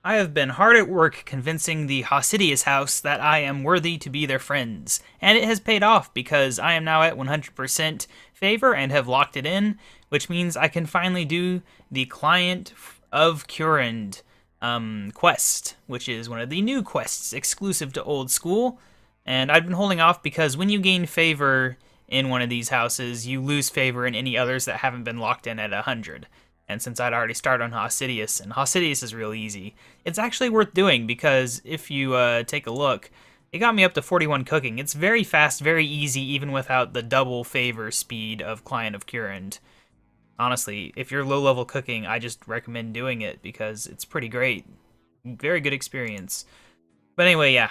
I have been hard at work convincing the Hausidius house that I am worthy to be their friends, and it has paid off because I am now at 100% favor and have locked it in, which means I can finally do the Client of Kourend quest, which is one of the new quests exclusive to Old School. And I've been holding off because when you gain favor in one of these houses, you lose favor in any others that haven't been locked in at 100. And since I'd already started on Hausidius, and Hausidius is really easy, it's actually worth doing because if you take a look, it got me up to 41 cooking. It's very fast, very easy, even without the double favor speed of Client of Kourend. Honestly, if you're low-level cooking, I just recommend doing it because it's pretty great. Very good experience. But anyway, yeah.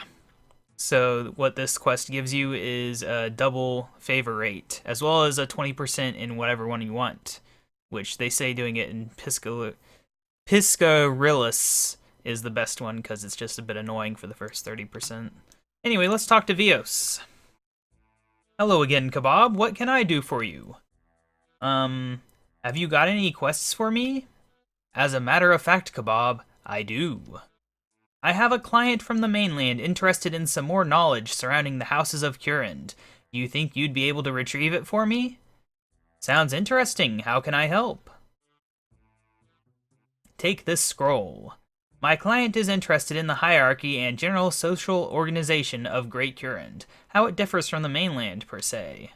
So what this quest gives you is a double favor rate, as well as a 20% in whatever one you want, which they say doing it in Piscarillis is the best one because it's just a bit annoying for the first 30%. Anyway, let's talk to Vios. Hello again, KaBob. What can I do for you? Have you got any quests for me? As a matter of fact, KaBob, I do. I have a client from the mainland interested in some more knowledge surrounding the houses of Kourend. Do you think you'd be able to retrieve it for me? Sounds interesting. How can I help? Take this scroll. My client is interested in the hierarchy and general social organization of Great Kourend, how it differs from the mainland, per se.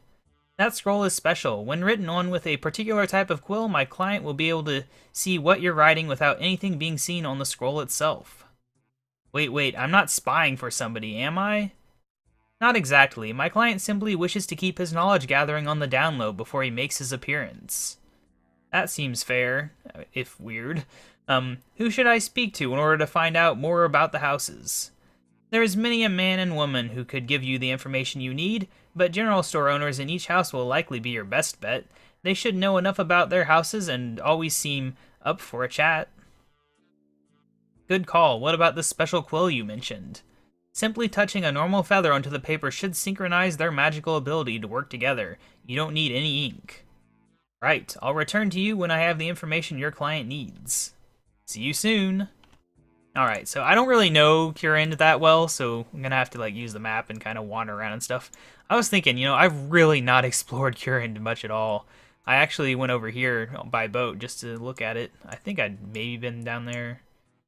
That scroll is special. When written on with a particular type of quill, my client will be able to see what you're writing without anything being seen on the scroll itself. Wait, I'm not spying for somebody, am I? Not exactly. My client simply wishes to keep his knowledge gathering on the down low before he makes his appearance. That seems fair, if weird. Who should I speak to in order to find out more about the houses? There is many a man and woman who could give you the information you need, but general store owners in each house will likely be your best bet. They should know enough about their houses and always seem up for a chat. Good call. What about the special quill you mentioned? Simply touching a normal feather onto the paper should synchronize their magical ability to work together. You don't need any ink. Right, I'll return to you when I have the information your client needs. See you soon. Alright, so I don't really know Kourend that well, so I'm gonna have to use the map and kind of wander around and stuff. I was thinking, I've really not explored Kourend much at all. I actually went over here by boat just to look at it. I think I'd maybe been down there.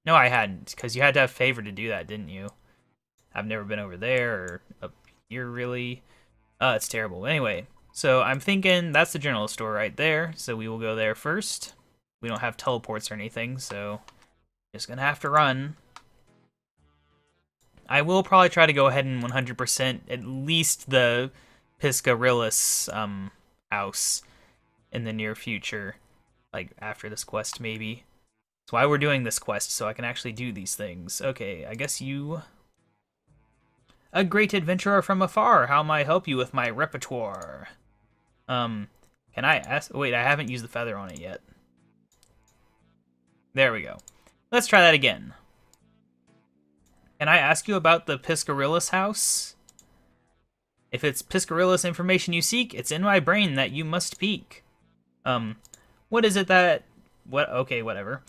No, I hadn't, because you had to have favor to do that, didn't you? I've never been over there or up here, really. It's terrible. Anyway, so I'm thinking that's the general store right there, so we will go there first. We don't have teleports or anything, so just gonna have to run. I will probably try to go ahead and 100% at least the Piscarillis house in the near future, like after this quest maybe. That's why we're doing this quest, so I can actually do these things. Okay, I guess you... A great adventurer from afar, how may I help you with my repertoire? Can I ask... Wait, I haven't used the feather on it yet. There we go. Let's try that again. Can I ask you about the Piscarillis house? If it's Piscarillis information you seek, it's in my brain that you must speak. What is it that... What? Okay, whatever.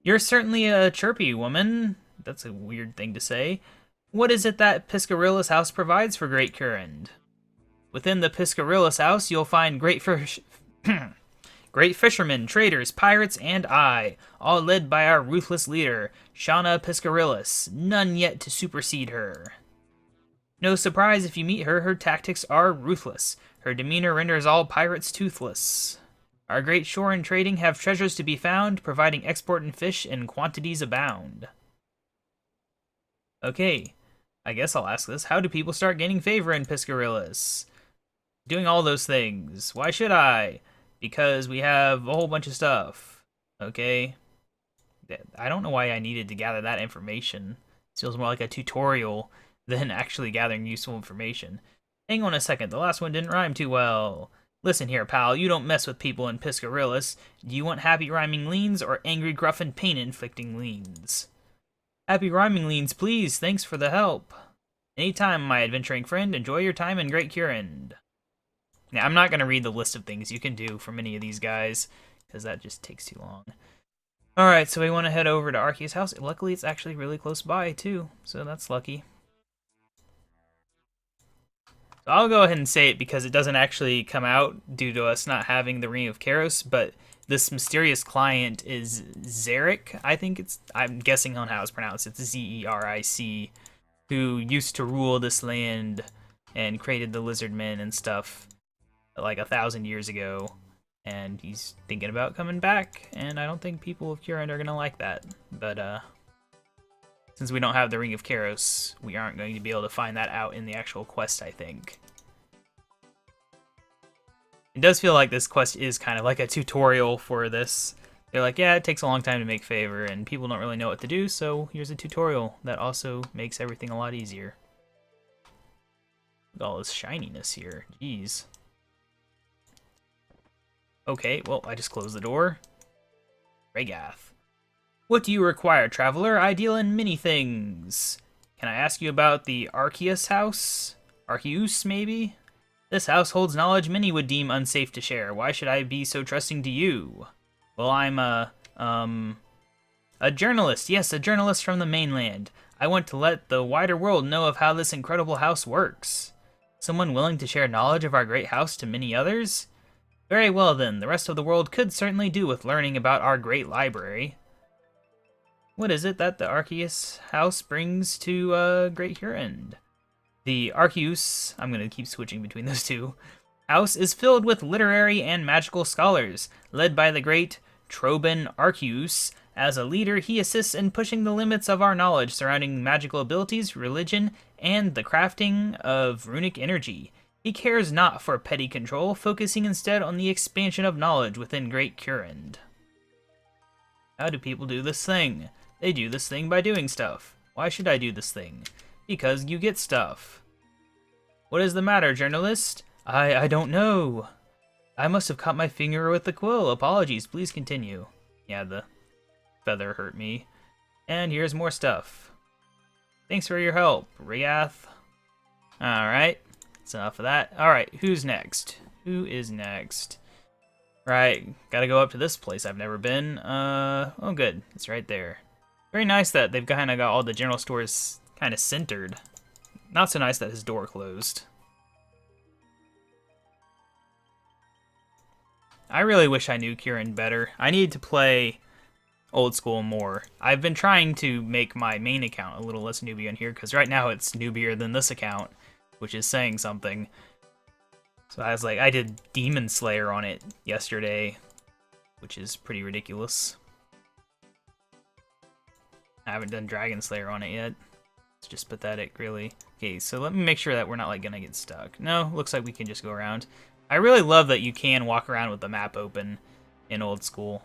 You're certainly a chirpy woman. That's a weird thing to say. What is it that Piscarillis house provides for Great Kourend? Within the Piscarillis house, you'll find great fishermen, traders, pirates, and I, all led by our ruthless leader, Shauna Piscarillis, none yet to supersede her. No surprise if you meet her, her tactics are ruthless. Her demeanor renders all pirates toothless. Our great shore and trading have treasures to be found, providing export and fish in quantities abound. Okay, I guess I'll ask this. How do people start gaining favor in Piscarillis? Doing all those things. Why should I? Because we have a whole bunch of stuff. Okay. I don't know why I needed to gather that information. It feels more like a tutorial than actually gathering useful information. Hang on a second, the last one didn't rhyme too well. Listen here, pal, you don't mess with people in Piscarillis. Do you want happy rhyming leans or angry, gruff, and pain-inflicting leans? Happy rhyming leans, please. Thanks for the help. Anytime, my adventuring friend. Enjoy your time in Great Kourend. Now, I'm not going to read the list of things you can do from any of these guys, because that just takes too long. Alright, so we want to head over to Arceus' house. Luckily, it's actually really close by, too, so that's lucky. So I'll go ahead and say it because it doesn't actually come out due to us not having the Ring of Kairos, but this mysterious client is Zeric, I think I'm guessing on how it's pronounced. It's Zeric, who used to rule this land and created the lizard men and stuff like 1,000 years ago. And he's thinking about coming back, and I don't think people of Kourend are gonna like that. But since we don't have the Ring of Kairos, we aren't going to be able to find that out in the actual quest, I think. It does feel like this quest is kind of like a tutorial for this. They're like, yeah, it takes a long time to make favor, and people don't really know what to do, so here's a tutorial that also makes everything a lot easier. Look at all this shininess here, jeez. Okay, well, I just closed the door. Regath. What do you require, traveler? I deal in many things. Can I ask you about the Arceus house? Arceus, maybe? This house holds knowledge many would deem unsafe to share. Why should I be so trusting to you? Well, I'm a journalist. Yes, a journalist from the mainland. I want to let the wider world know of how this incredible house works. Someone willing to share knowledge of our great house to many others? Very well then, the rest of the world could certainly do with learning about our great library. What is it that the Arceus house brings to Great Kourend? The Arceus, I'm going to keep switching between those two, house is filled with literary and magical scholars, led by the great Troben Arceus. As a leader, he assists in pushing the limits of our knowledge surrounding magical abilities, religion, and the crafting of runic energy. He cares not for petty control, focusing instead on the expansion of knowledge within Great Kourend. How do people do this thing? They do this thing by doing stuff. Why should I do this thing? Because you get stuff. What is the matter, journalist? I don't know. I must have caught my finger with the quill. Apologies, please continue. Yeah, the feather hurt me. And here's more stuff. Thanks for your help, Riath. Alright. That's enough of that. Alright, who's next? Who is next? Right, gotta go up to this place I've never been. Oh good, it's right there. Very nice that they've kind of got all the general stores kind of centered. Not so nice that his door closed. I really wish I knew Kourend better. I need to play Old School more. I've been trying to make my main account a little less newbie on here, because right now it's newbier than this account, which is saying something. So I was like, I did Demon Slayer on it yesterday, which is pretty ridiculous. I haven't done Dragon Slayer on it yet. It's just pathetic, really. Okay, so let me make sure that we're not, like, gonna get stuck. No, looks like we can just go around. I really love that you can walk around with the map open in Old School.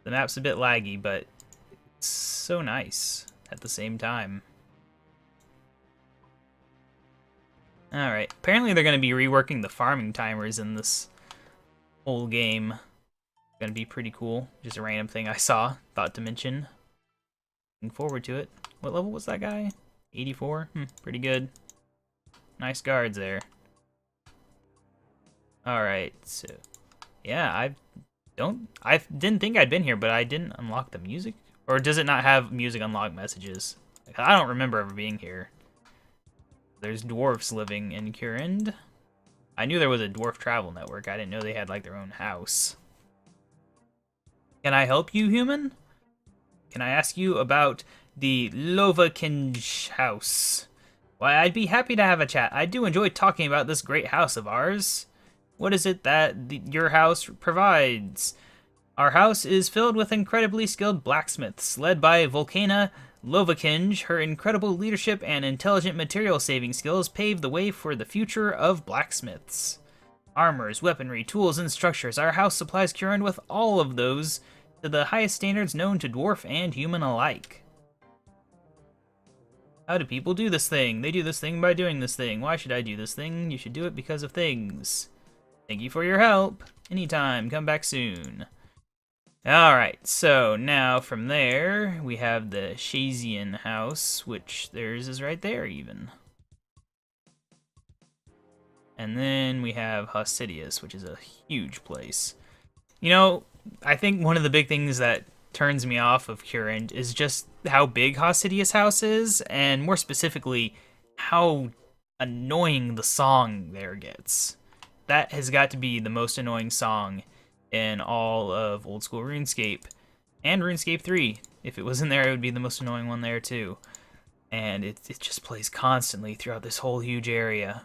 The map's a bit laggy, but it's so nice at the same time. Alright, apparently they're going to be reworking the farming timers in this whole game. Going to be pretty cool. Just a random thing I saw, thought to mention. Looking forward to it. What level was that guy? 84? Pretty good. Nice guards there. Alright, so... yeah, I didn't think I'd been here, but I didn't unlock the music? Or does it not have music unlocked messages? I don't remember ever being here. There's dwarves living in Kourend. I knew there was a dwarf travel network. I didn't know they had, like, their own house. Can I help you, human? Can I ask you about the Lovakinj house? Why, I'd be happy to have a chat. I do enjoy talking about this great house of ours. What is it that your house provides? Our house is filled with incredibly skilled blacksmiths, led by Volcana Lovakinj. Her incredible leadership and intelligent material-saving skills pave the way for the future of blacksmiths. Armors, weaponry, tools, and structures. Our house supplies Kourend with all of those to the highest standards known to dwarf and human alike. How do people do this thing? They do this thing by doing this thing. Why should I do this thing? You should do it because of things. Thank you for your help. Anytime. Come back soon. Alright, so now from there, we have the Shazian house, which theirs is right there, even. And then we have Hausidius, which is a huge place. You know, I think one of the big things that turns me off of Kourend is just how big Hosidius House is, and more specifically, how annoying the song there gets. That has got to be the most annoying song in all of Old School RuneScape, and RuneScape 3. If it wasn't there, it would be the most annoying one there too. And it just plays constantly throughout this whole huge area,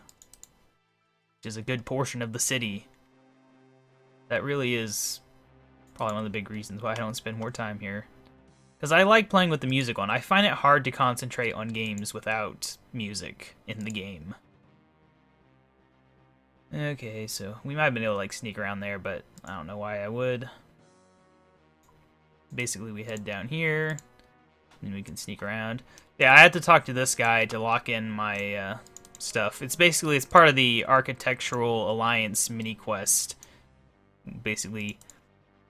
which is a good portion of the city. That really is probably one of the big reasons why I don't spend more time here. Because I like playing with the music on. I find it hard to concentrate on games without music in the game. Okay, so we might have been able to like sneak around there, but I don't know why I would. Basically, we head down here, and we can sneak around. Yeah, I had to talk to this guy to lock in my stuff. It's part of the Architectural Alliance mini quest. Basically,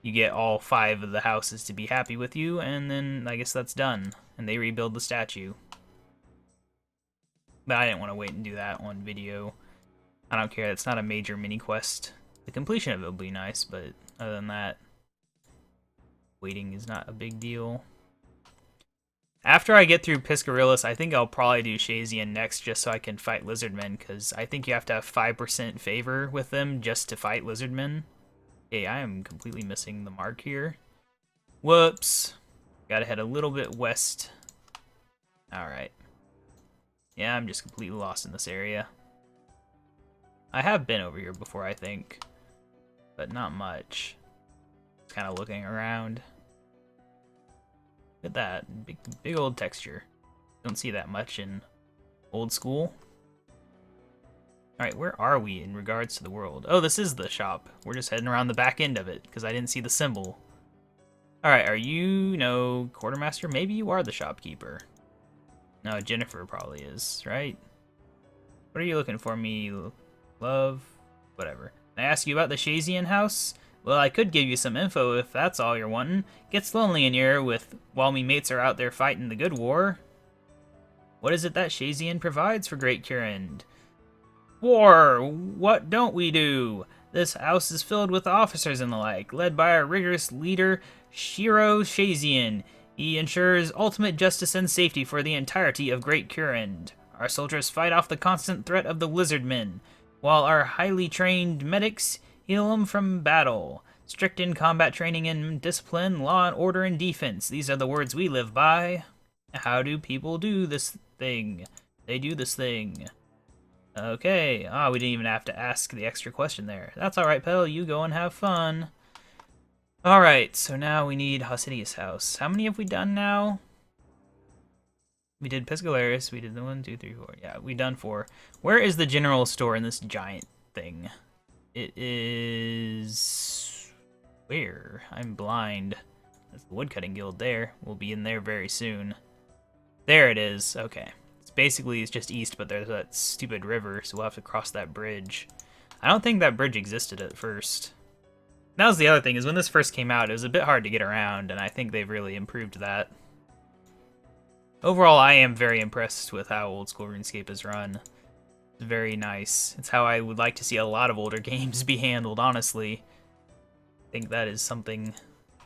you get all 5 of the houses to be happy with you, and then I guess that's done. And they rebuild the statue. But I didn't want to wait and do that on video. I don't care, it's not a major mini quest. The completion of it will be nice, but other than that, waiting is not a big deal. After I get through Piscarillas, I think I'll probably do Shazian next just so I can fight Lizardmen, because I think you have to have 5% favor with them just to fight Lizardmen. Okay, I am completely missing the mark here. Whoops. Gotta head a little bit west. Alright. Yeah, I'm just completely lost in this area. I have been over here before, I think. But not much. Just kind of looking around. Look at that. Big old texture. Don't see that much in Old School. Alright, where are we in regards to the world? Oh, this is the shop. We're just heading around the back end of it, because I didn't see the symbol. Alright, are you, no, quartermaster? Maybe you are the shopkeeper. No, Jennifer probably is, right? What are you looking for me? Love? Whatever. Can I ask you about the Shazian house? Well, I could give you some info if that's all you're wanting. Gets lonely in here while me mates are out there fighting the good war. What is it that Shazian provides for Great Kourend? War! What don't we do? This house is filled with officers and the like, led by our rigorous leader, Shiro Shazian. He ensures ultimate justice and safety for the entirety of Great Kourend. Our soldiers fight off the constant threat of the Lizardmen, while our highly trained medics heal them from battle. Strict in combat training and discipline, law and order and defense. These are the words we live by. How do people do this thing? They do this thing. Okay. We didn't even have to ask the extra question there. That's alright, Pell. You go and have fun. Alright, so now we need Hosidius House. How many have we done now? We did Piscalaris. We did the 1, 2, 3, 4. Yeah, we done 4. Where is the general store in this giant thing? It is... where? I'm blind. That's the woodcutting guild there. We'll be in there very soon. There it is. Okay. It's just east, but there's that stupid river, so we'll have to cross that bridge. I don't think that bridge existed at first. That was the other thing, is when this first came out, it was a bit hard to get around, and I think they've really improved that. Overall, I am very impressed with how Old School RuneScape is run. It's very nice. It's how I would like to see a lot of older games be handled, honestly. I think that is something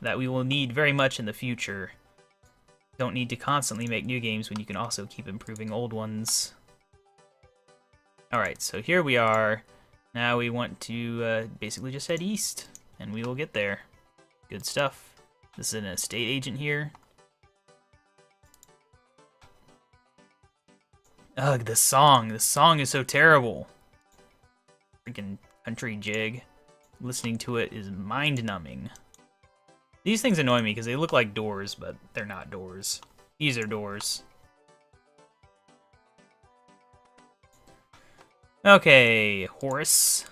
that we will need very much in the future. Don't need to constantly make new games when you can also keep improving old ones. Alright, so here we are. Now we want to basically just head east, and we will get there. Good stuff. This is an estate agent here. Ugh, this song. This song is so terrible. Freaking country jig. Listening to it is mind-numbing. These things annoy me because they look like doors, but they're not doors. These are doors. Okay, Horace.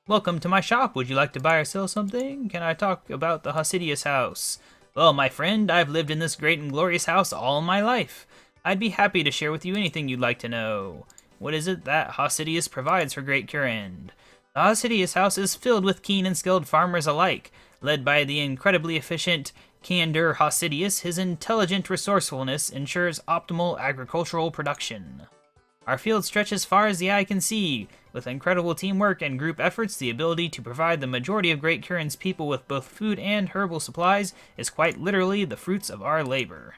Welcome to my shop. Would you like to buy or sell something? Can I talk about the Hosidius house? Well, my friend, I've lived in this great and glorious house all my life. I'd be happy to share with you anything you'd like to know. What is it that Hosidius provides for Great Kourend? The Hosidius house is filled with keen and skilled farmers alike. Led by the incredibly efficient Kandur Hosidius, his intelligent resourcefulness ensures optimal agricultural production. Our field stretches far as the eye can see. With incredible teamwork and group efforts, the ability to provide the majority of Great Kourend's people with both food and herbal supplies is quite literally the fruits of our labor.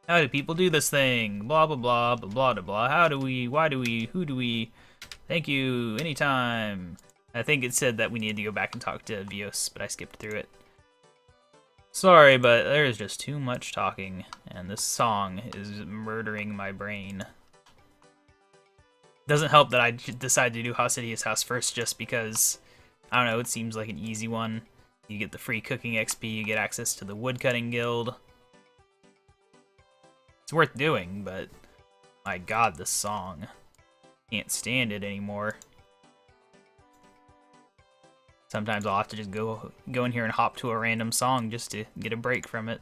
How do people do this thing? Blah, blah, blah, blah, blah, blah, blah. How do we, why do we, who do we? Thank you, anytime. I think it said that we needed to go back and talk to Vios, but I skipped through it. Sorry, but there's just too much talking, and this song is murdering my brain. Doesn't help that I decided to do Hosidius House first just because, I don't know, it seems like an easy one. You get the free cooking XP, you get access to the woodcutting guild. It's worth doing, but my god, this song. Can't stand it anymore. Sometimes I'll have to just go in here and hop to a random song just to get a break from it.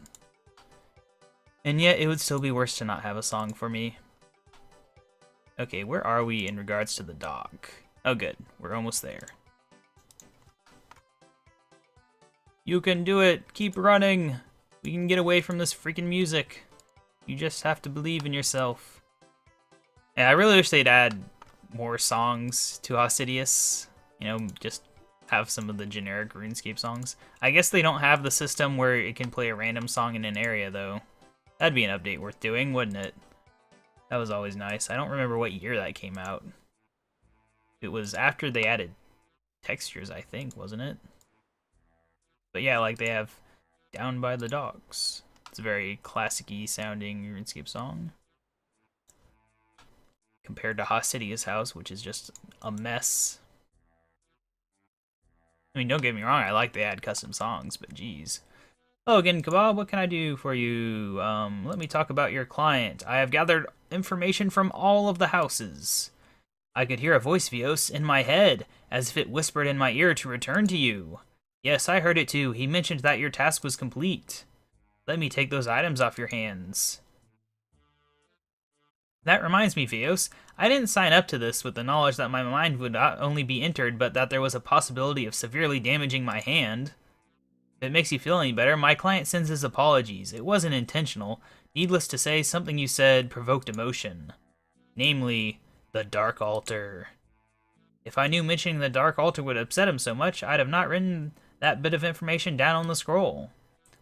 And yet, it would still be worse to not have a song for me. Okay, where are we in regards to the dock? Oh good, we're almost there. You can do it! Keep running! We can get away from this freaking music. You just have to believe in yourself. Yeah, I really wish they'd add more songs to Hosidius. You know, just have some of the generic RuneScape songs. I guess they don't have the system where it can play a random song in an area, though. That'd be an update worth doing, wouldn't it? That was always nice. I don't remember what year that came out. It was after they added textures, I think, wasn't it? But yeah, like they have Down by the Docks. It's a very classic-y sounding RuneScape song. Compared to Hosidius House, which is just a mess. I mean, don't get me wrong, I like they add custom songs, but geez. Oh, again, KaBob, what can I do for you? Let me talk about your client. I have gathered information from all of the houses. I could hear a voice, Vios, in my head, as if it whispered in my ear to return to you. Yes, I heard it too. He mentioned that your task was complete. Let me take those items off your hands. That reminds me, Vios, I didn't sign up to this with the knowledge that my mind would not only be entered, but that there was a possibility of severely damaging my hand. If it makes you feel any better, my client sends his apologies. It wasn't intentional. Needless to say, something you said provoked emotion. Namely, the Dark Altar. If I knew mentioning the Dark Altar would upset him so much, I'd have not written that bit of information down on the scroll.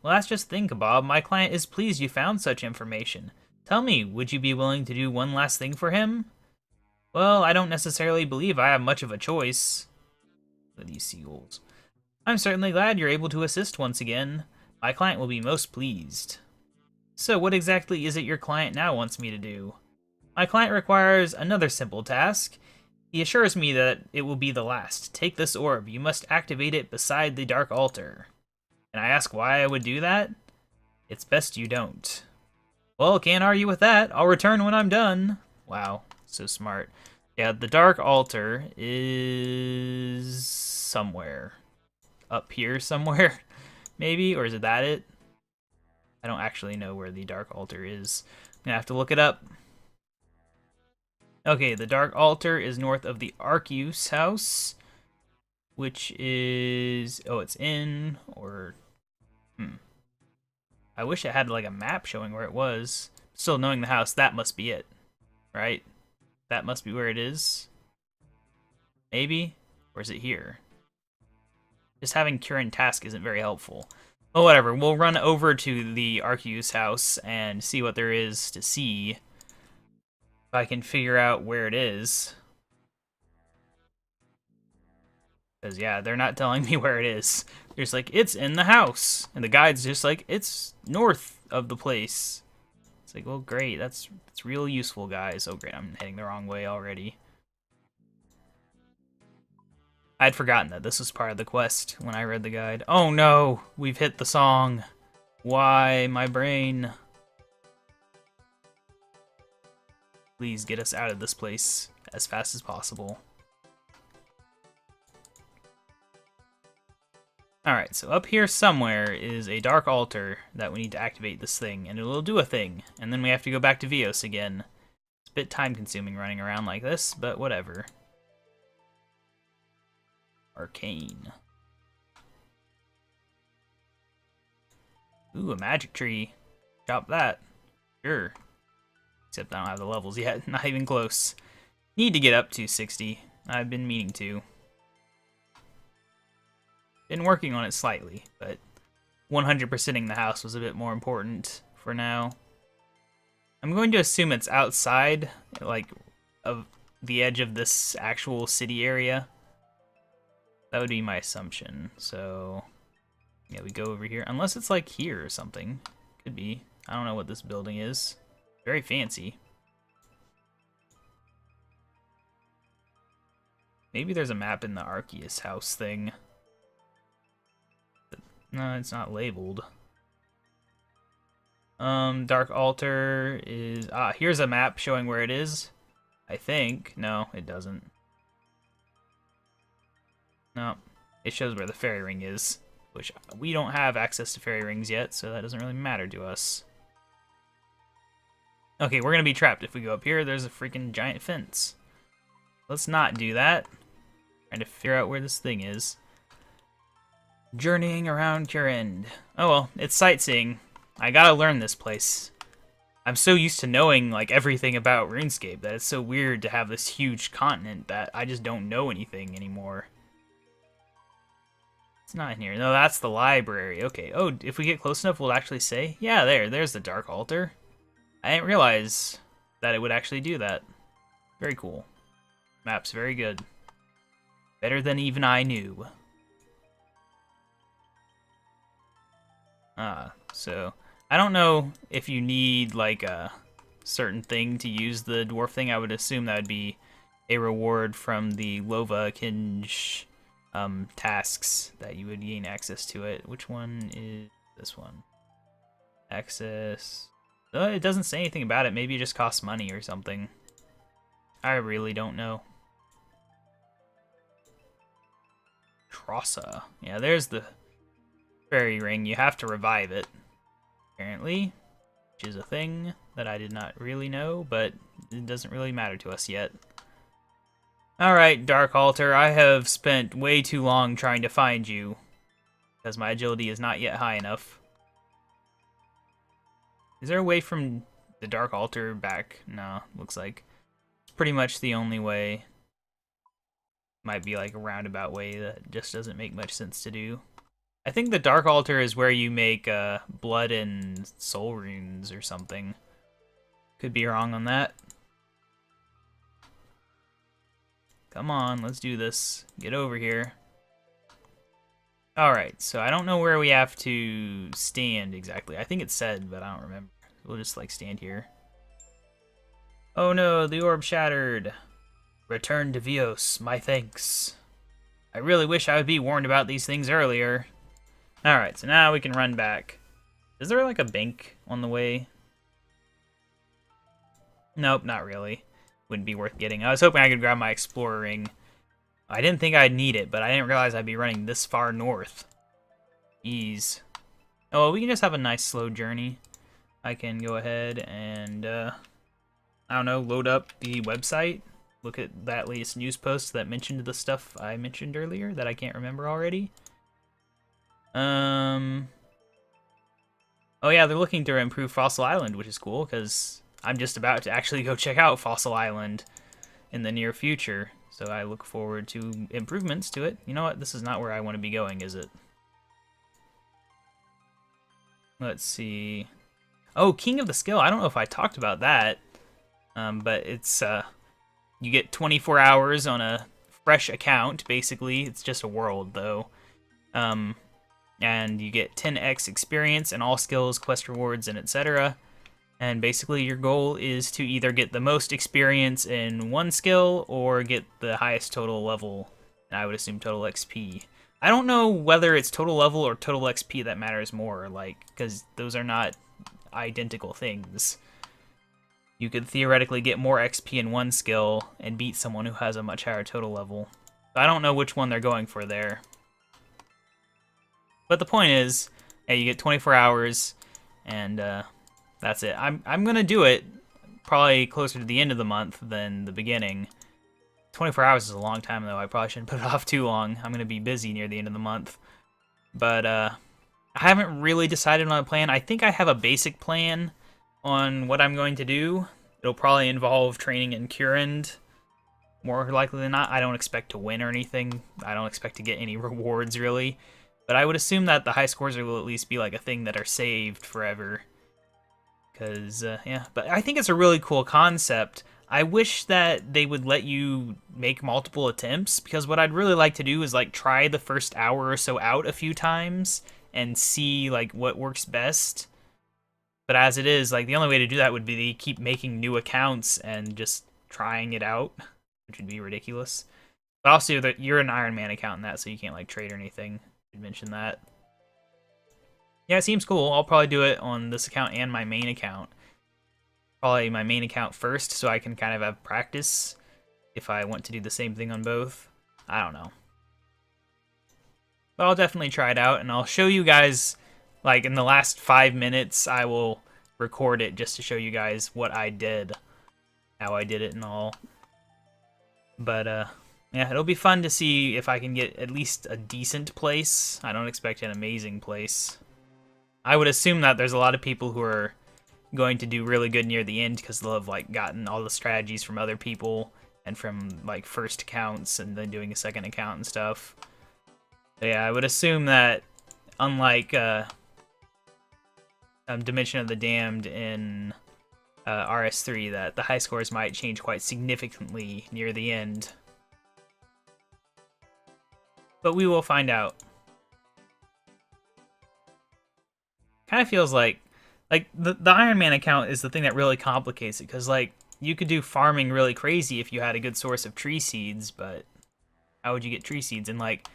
Well, that's just the thing, KaBob. My client is pleased you found such information. Tell me, would you be willing to do one last thing for him? Well, I don't necessarily believe I have much of a choice. Look at these seagulls. I'm certainly glad you're able to assist once again. My client will be most pleased. So what exactly is it your client now wants me to do? My client requires another simple task. He assures me that it will be the last. Take this orb. You must activate it beside the Dark Altar. And I ask why I would do that? It's best you don't. Well, can't argue with that. I'll return when I'm done. Wow, so smart. Yeah, the Dark Altar is somewhere. Up here somewhere, maybe? Or is that it? I don't actually know where the Dark Altar is. I'm gonna have to look it up. Okay, the Dark Altar is north of the Arceus house, which is... oh, it's in, or... I wish it had like a map showing where it was. Still knowing the house, that must be it, right? That must be where it is. Maybe? Or is it here? Just having Kourend task isn't very helpful. Well, whatever. We'll run over to the Arceus house and see what there is to see. If I can figure out where it is. Because, yeah, they're not telling me where it is. They're just like, it's in the house. And the guide's just like, it's north of the place. It's like, well, great. That's real useful, guys. Oh, great. I'm heading the wrong way already. I'd forgotten that this was part of the quest when I read the guide. Oh no, we've hit the song. Why, my brain? Please get us out of this place as fast as possible. Alright, so up here somewhere is a Dark Altar that we need to activate this thing, and it'll do a thing, and then we have to go back to Vios again. It's a bit time-consuming running around like this, but whatever. Arcane. Ooh, a magic tree. Chop that. Sure. Except I don't have the levels yet. Not even close. Need to get up to 60. I've been meaning to. Been working on it slightly, but 100%ing the house was a bit more important for now. I'm going to assume it's outside, like, of the edge of this actual city area. That would be my assumption. So, yeah, we go over here. Unless it's, like, here or something. Could be. I don't know what this building is. Very fancy. Maybe there's a map in the Arceus house thing. But, no, it's not labeled. Dark Altar is... Ah, here's a map showing where it is. I think. No, it doesn't. No, it shows where the fairy ring is. Which, we don't have access to fairy rings yet, so that doesn't really matter to us. Okay, we're gonna be trapped if we go up here. There's a freaking giant fence. Let's not do that. Trying to figure out where this thing is. Journeying around Kourend. Oh well, it's sightseeing. I gotta learn this place. I'm so used to knowing like everything about RuneScape that it's so weird to have this huge continent that I just don't know anything anymore. It's not in here. No, that's the library. Okay. Oh, if we get close enough, we'll actually say, yeah, there's the Dark Altar. I didn't realize that it would actually do that. Very cool. Map's very good. Better than even I knew. So I don't know if you need like a certain thing to use the dwarf thing. I would assume that would be a reward from the Lova Kinj tasks that you would gain access to it. Which one is this one? Access. It doesn't say anything about it. Maybe it just costs money or something. I really don't know. Trossa. Yeah, there's the fairy ring. You have to revive it, apparently, which is a thing that I did not really know, but it doesn't really matter to us yet. Alright, Dark Altar, I have spent way too long trying to find you, because my agility is not yet high enough. Is there a way from the Dark Altar back? No, looks like it's pretty much the only way. Might be like a roundabout way that just doesn't make much sense to do. I think the Dark Altar is where you make blood and soul runes or something. Could be wrong on that. Come on, let's do this. Get over here. Alright, so I don't know where we have to stand exactly. I think it said, but I don't remember. We'll just like stand here. Oh no, the orb shattered. Return to Vios, my thanks. I really wish I would be warned about these things earlier. Alright, so now we can run back. Is there like a bank on the way? Nope, not really. Wouldn't be worth getting. I was hoping I could grab my Explorer ring. I didn't think I'd need it, but I didn't realize I'd be running this far north. Ease. Oh, well, we can just have a nice slow journey. I can go ahead and, I don't know, load up the website. Look at that latest news post that mentioned the stuff I mentioned earlier that I can't remember already. Oh yeah, they're looking to improve Fossil Island, which is cool, because I'm just about to actually go check out Fossil Island in the near future. So I look forward to improvements to it. You know what? This is not where I want to be going, is it? Let's see. Oh, King of the Skill. I don't know if I talked about that. But it's, you get 24 hours on a fresh account, basically. It's just a world, though. And you get 10x experience and all skills, quest rewards, and etc. And basically your goal is to either get the most experience in one skill or get the highest total level, and I would assume total XP. I don't know whether it's total level or total XP that matters more, like, because those are not identical things. You could theoretically get more XP in one skill and beat someone who has a much higher total level. I don't know which one they're going for there. But the point is, hey, you get 24 hours, and that's it. I'm gonna do it probably closer to the end of the month than the beginning. 24 hours is a long time, though. I probably shouldn't put it off too long. I'm gonna be busy near the end of the month. But I haven't really decided on a plan. I think I have a basic plan on what I'm going to do. It'll probably involve training in Kourend, more likely than not. I don't expect to win or anything. I don't expect to get any rewards, really. But I would assume that the high scores will at least be like a thing that are saved forever. Because, yeah. But I think it's a really cool concept. I wish that they would let you make multiple attempts, because what I'd really like to do is like try the first hour or so out a few times and see like what works best. But as it is, like the only way to do that would be to keep making new accounts and just trying it out, which would be ridiculous. But also that you're an Iron Man account in that, so you can't like trade or anything. Should mention that. Yeah, it seems cool. I'll probably do it on this account and my main account. Probably my main account first, so I can kind of have practice if I want to do the same thing on both. I don't know. But I'll definitely try it out, and I'll show you guys, like, in the last 5 minutes, I will record it just to show you guys what I did, how I did it and all. But, yeah, it'll be fun to see if I can get at least a decent place. I don't expect an amazing place. I would assume that there's a lot of people who are going to do really good near the end because they'll have like gotten all the strategies from other people and from like first accounts and then doing a second account and stuff. But yeah, I would assume that unlike Dimension of the Damned in RS3, that the high scores might change quite significantly near the end. But we will find out. Kind of feels like the Iron Man account is the thing that really complicates it, because like you could do farming really crazy if you had a good source of tree seeds, but how would you get tree seeds? And like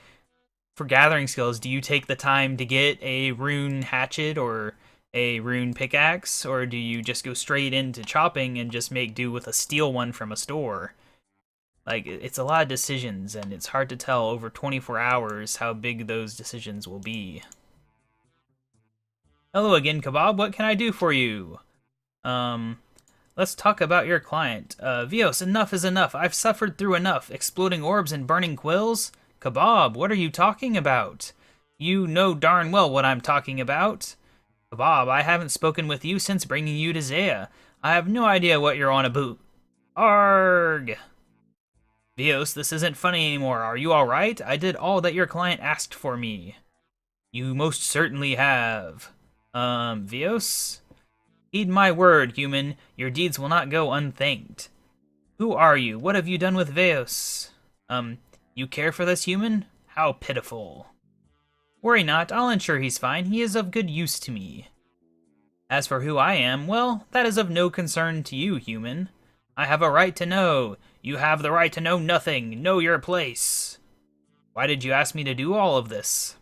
for gathering skills, do you take the time to get a rune hatchet or a rune pickaxe, or do you just go straight into chopping and just make do with a steel one from a store? Like, it's a lot of decisions, and it's hard to tell over 24 hours how big those decisions will be. Hello again, KaBob. What can I do for you? Let's talk about your client. Vios, enough is enough. I've suffered through enough. Exploding orbs and burning quills? KaBob, what are you talking about? You know darn well what I'm talking about. KaBob, I haven't spoken with you since bringing you to Zaya. I have no idea what you're on about. Arg! Vios, this isn't funny anymore. Are you alright? I did all that your client asked for me. You most certainly have. Vios? Heed my word, human. Your deeds will not go unthanked. Who are you? What have you done with Vios? You care for this human? How pitiful. Worry not, I'll ensure he's fine. He is of good use to me. As for who I am, well, that is of no concern to you, human. I have a right to know. You have the right to know nothing. Know your place. Why did you ask me to do all of this?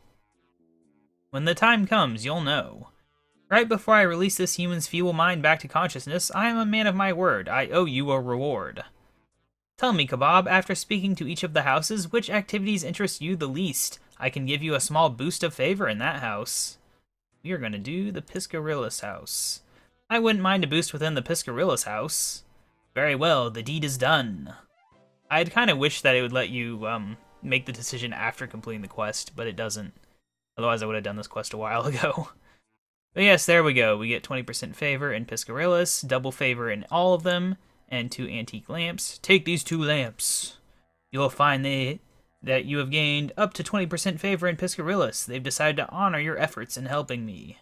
When the time comes, you'll know. Right before I release this human's feeble mind back to consciousness, I am a man of my word. I owe you a reward. Tell me, KaBob, after speaking to each of the houses, which activities interest you the least? I can give you a small boost of favor in that house. We are going to do the Piscarillas house. I wouldn't mind a boost within the Piscarillas house. Very well, the deed is done. I'd kind of wish that it would let you make the decision after completing the quest, but it doesn't. Otherwise, I would have done this quest a while ago. But yes, there we go. We get 20% favor in Piscarillas, double favor in all of them, and 2 antique lamps. Take these 2 lamps. You'll find that you have gained up to 20% favor in Piscarillas. They've decided to honor your efforts in helping me.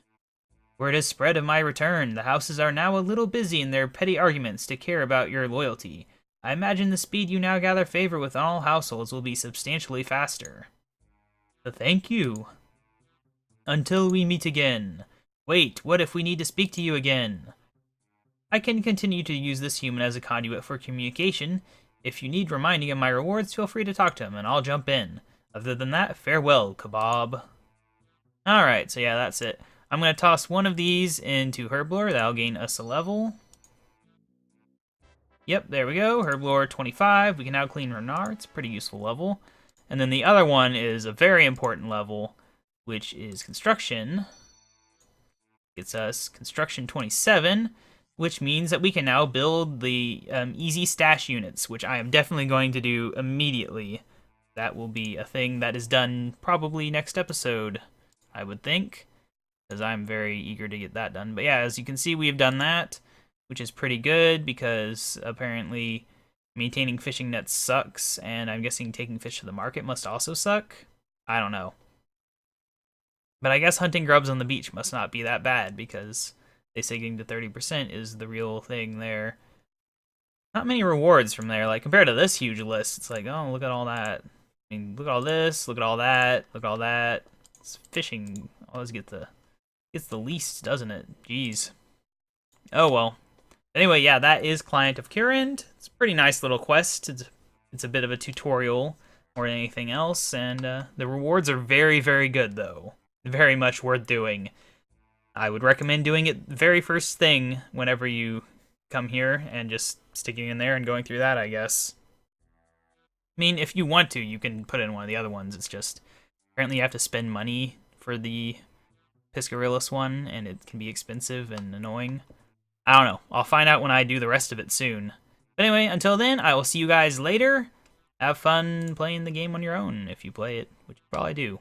Word has spread of my return. The houses are now a little busy in their petty arguments to care about your loyalty. I imagine the speed you now gather favor with all households will be substantially faster. So thank you. Until we meet again. Wait, what if we need to speak to you again? I can continue to use this human as a conduit for communication. If you need reminding of my rewards, feel free to talk to him, and I'll jump in. Other than that, farewell, KaBob. Alright, so yeah, that's it. I'm going to toss one of these into Herblore. That'll gain us a level. Yep, there we go. Herblore 25. We can now clean Renar. It's a pretty useful level. And then the other one is a very important level, which is Construction. Gets us Construction 27, which means that we can now build the easy stash units, which I am definitely going to do immediately. That will be a thing that is done probably next episode, I would think, because I'm very eager to get that done. But yeah, as you can see, we've done that. which is pretty good because apparently maintaining fishing nets sucks, and I'm guessing taking fish to the market must also suck. I don't know. But I guess hunting grubs on the beach must not be that bad because they say getting to 30% is the real thing there. Not many rewards from there. Like, compared to this huge list, it's like, oh, look at all that. I mean, look at all this, look at all that, look at all that. It's fishing always gets the least, doesn't it? Jeez. Oh, well. Anyway, yeah, that is Client of Kourend. It's a pretty nice little quest. It's a bit of a tutorial more than anything else, and the rewards are very, very good, though. Very much worth doing. I would recommend doing it the very first thing whenever you come here and just sticking in there and going through that, I guess. I mean, if you want to, you can put in one of the other ones. It's just, apparently you have to spend money for the Piscarillas one, and it can be expensive and annoying. I don't know. I'll find out when I do the rest of it soon. But anyway, until then, I will see you guys later. Have fun playing the game on your own if you play it, which you probably do.